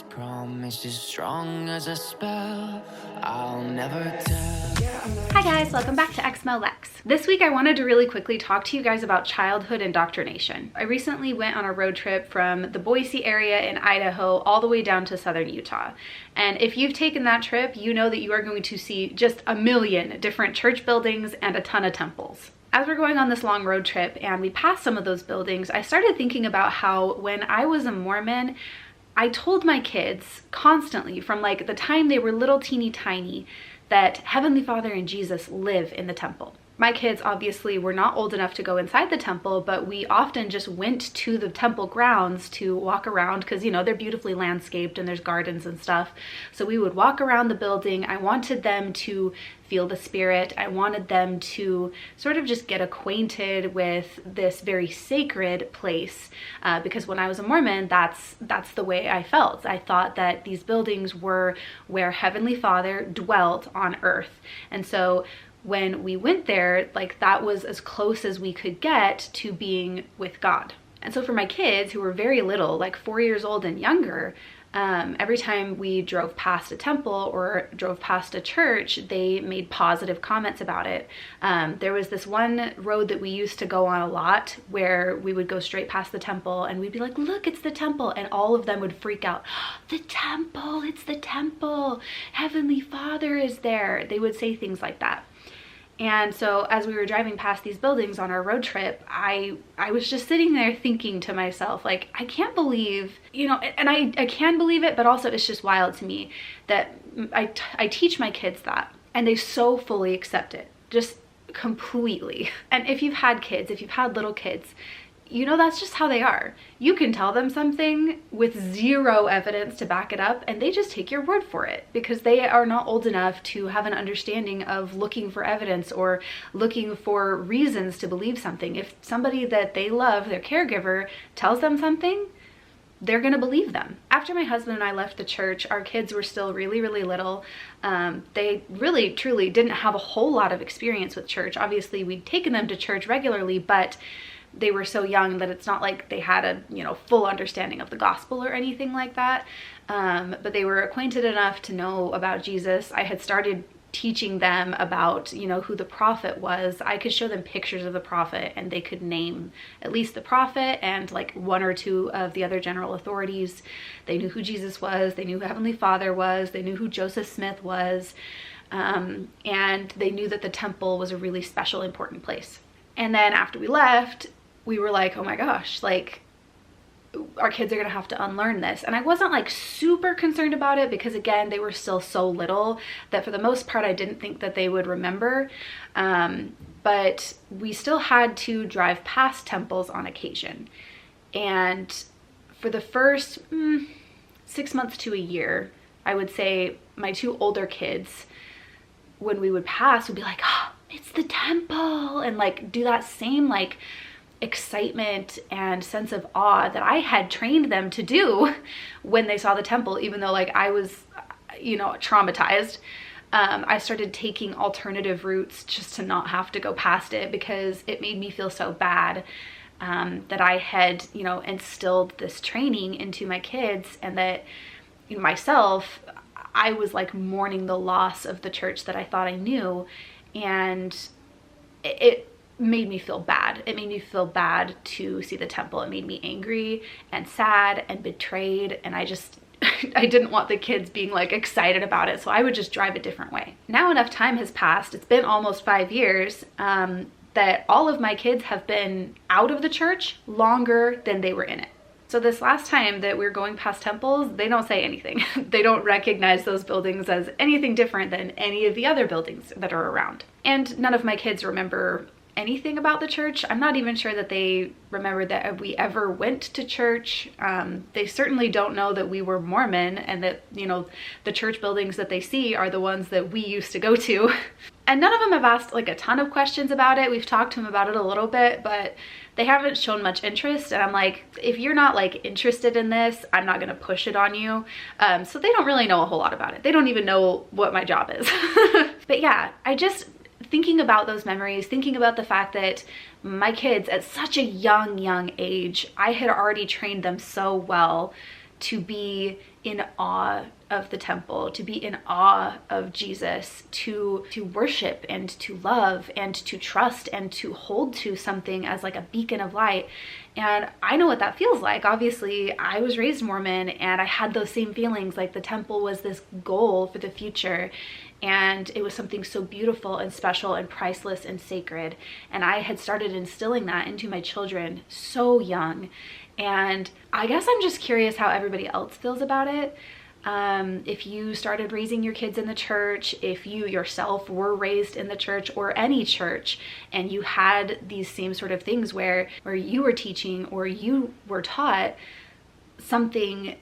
Promise is strong as a spell. I'll never tell. Hi guys, welcome back to exmolex. This week I wanted to really quickly talk to you guys about childhood indoctrination. I recently went on a road trip from the Boise area in Idaho all the way down to southern Utah. And if you've taken that trip, you know that you are going to see just a million different church buildings and a ton of temples. As we're going on this long road trip and we passed some of those buildings, I started thinking about how when I was a Mormon, I told my kids constantly from like the time they were little teeny tiny that Heavenly Father and Jesus live in the temple. My kids obviously were not old enough to go inside the temple, but we often just went to the temple grounds to walk around because, you know, they're beautifully landscaped and there's gardens and stuff. So we would walk around the building. I wanted them to feel the spirit. I wanted them to sort of just get acquainted with this very sacred place because when I was a Mormon, that's the way I felt. I thought that these buildings were where Heavenly Father dwelt on earth. And so when we went there, like that was as close as we could get to being with God. And so for my kids who were very little, like 4 years old and younger, every time we drove past a temple or drove past a church, they made positive comments about it. There was this one road that we used to go on a lot where we would go straight past the temple and we'd be like, look, it's the temple. And all of them would freak out. The temple, it's the temple. Heavenly Father is there. They would say things like that. And so as we were driving past these buildings on our road trip, I was just sitting there thinking to myself, like, I can't believe, you know, and I can believe it, but also it's just wild to me that I teach my kids that and they so fully accept it, just completely. And if you've had kids, if you've had little kids, you know that's just how they are. You can tell them something with zero evidence to back it up and they just take your word for it because they are not old enough to have an understanding of looking for evidence or looking for reasons to believe something. If somebody that they love, their caregiver, tells them something, they're gonna believe them. After my husband and I left the church, our kids were still really, really little. They really, truly didn't have a whole lot of experience with church. Obviously, we'd taken them to church regularly, but they were so young that it's not like they had a, you know, full understanding of the gospel or anything like that. But they were acquainted enough to know about Jesus. I had started teaching them about, you know, who the prophet was. I could show them pictures of the prophet and they could name at least the prophet and like one or two of the other general authorities. They knew who Jesus was. They knew who Heavenly Father was. They knew who Joseph Smith was. And they knew that the temple was a really special, important place. And then after we left, we were like, oh my gosh, like our kids are gonna have to unlearn this. And I wasn't like super concerned about it because again, they were still so little that for the most part, I didn't think that they would remember. But we still had to drive past temples on occasion. And for the first 6 months to a year, I would say my two older kids, when we would pass, would be like, oh, it's the temple, and like do that same like excitement and sense of awe that I had trained them to do when they saw the temple, even though like I was, you know, traumatized. I started taking alternative routes just to not have to go past it because it made me feel so bad that I had, you know, instilled this training into my kids and that, you know, myself, I was like mourning the loss of the church that I thought I knew, and it made me feel bad. It made me feel bad to see the temple. It made me angry and sad and betrayed, and I didn't want the kids being like excited about it, so I would just drive a different way. Now enough time has passed, it's been almost 5 years, that all of my kids have been out of the church longer than they were in it. So this last time that we were going past temples, they don't say anything. They don't recognize those buildings as anything different than any of the other buildings that are around. And none of my kids remember anything about the church. I'm not even sure that they remember that we ever went to church. They certainly don't know that we were Mormon and that, you know, the church buildings that they see are the ones that we used to go to. And none of them have asked like a ton of questions about it. We've talked to them about it a little bit, but they haven't shown much interest. And I'm like, if you're not like interested in this, I'm not gonna push it on you. So they don't really know a whole lot about it. They don't even know what my job is. But yeah, thinking about those memories, thinking about the fact that my kids at such a young age, I had already trained them so well to be in awe of the temple, to be in awe of Jesus, to worship and to love and to trust and to hold to something as like a beacon of light. And I know what that feels like. Obviously, I was raised Mormon and I had those same feelings, like the temple was this goal for the future. And it was something so beautiful and special and priceless and sacred. And I had started instilling that into my children so young. And I guess I'm just curious how everybody else feels about it. If you started raising your kids in the church, if you yourself were raised in the church or any church, and you had these same sort of things where you were teaching or you were taught something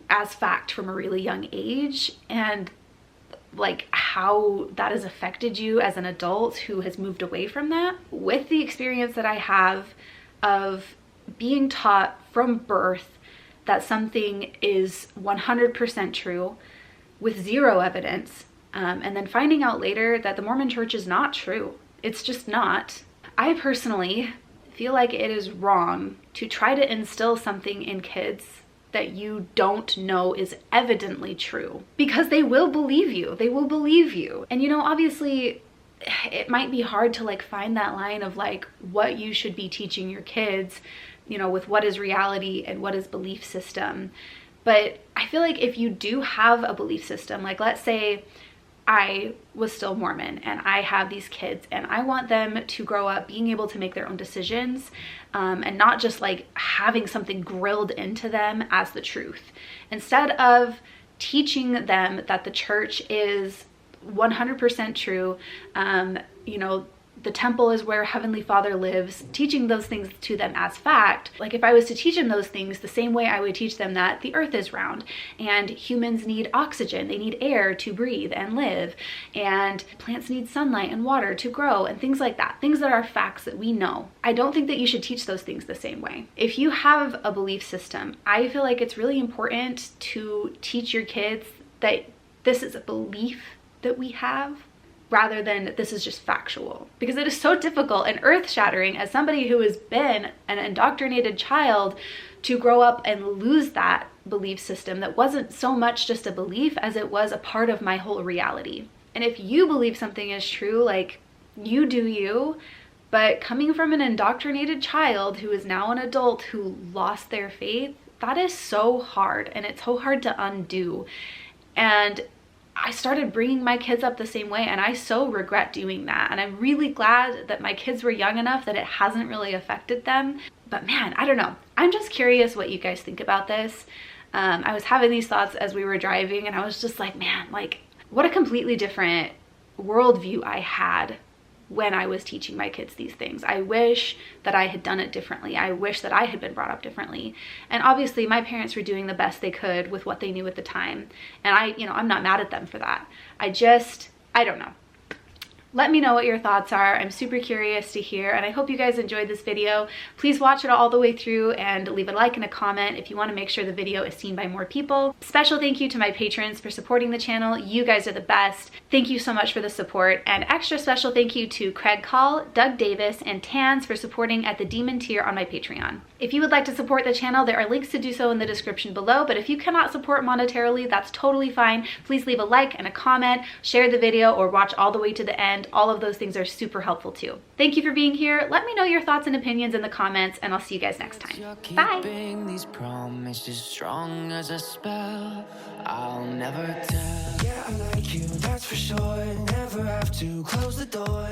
as fact from a really young age, and like how that has affected you as an adult who has moved away from that. With the experience that I have of being taught from birth that something is 100% true with zero evidence, and then finding out later that the Mormon church is not true. It's just not. I personally feel like it is wrong to try to instill something in kids that you don't know is evidently true, because they will believe you. They will believe you. And you know, obviously it might be hard to like find that line of like what you should be teaching your kids, you know, with what is reality and what is belief system. But I feel like if you do have a belief system, like let's say I was still Mormon and I have these kids and I want them to grow up being able to make their own decisions, and not just like having something grilled into them as the truth. Instead of teaching them that the church is 100% true, you know, the temple is where Heavenly Father lives, teaching those things to them as fact. Like if I was to teach them those things the same way I would teach them that the earth is round and humans need oxygen, they need air to breathe and live, and plants need sunlight and water to grow and things like that, things that are facts that we know. I don't think that you should teach those things the same way. If you have a belief system, I feel like it's really important to teach your kids that this is a belief that we have, rather than this is just factual, because it is so difficult and earth-shattering as somebody who has been an indoctrinated child to grow up and lose that belief system that wasn't so much just a belief as it was a part of my whole reality. And if you believe something is true, like you do you, but coming from an indoctrinated child who is now an adult who lost their faith, that is so hard, and it's so hard to undo. And I started bringing my kids up the same way, and I so regret doing that. And I'm really glad that my kids were young enough that it hasn't really affected them. But man, I don't know. I'm just curious what you guys think about this. I was having these thoughts as we were driving, and I was just like, man, like what a completely different worldview I had when I was teaching my kids these things. I wish that I had done it differently. I wish that I had been brought up differently. And obviously my parents were doing the best they could with what they knew at the time. And I'm not mad at them for that. I don't know. Let me know what your thoughts are. I'm super curious to hear, and I hope you guys enjoyed this video. Please watch it all the way through and leave a like and a comment if you want to make sure the video is seen by more people. Special thank you to my patrons for supporting the channel. You guys are the best. Thank you so much for the support. And extra special thank you to Craig Call, Doug Davis, and Tans for supporting at the Demon tier on my Patreon. If you would like to support the channel, there are links to do so in the description below, but if you cannot support monetarily, that's totally fine. Please leave a like and a comment, share the video, or watch all the way to the end. All of those things are super helpful too. Thank you for being here. Let me know your thoughts and opinions in the comments, and I'll see you guys next time. Bye. These promises strong as a spell. I'll never tell. Yeah, I like you, that's for sure. Never have to close the door.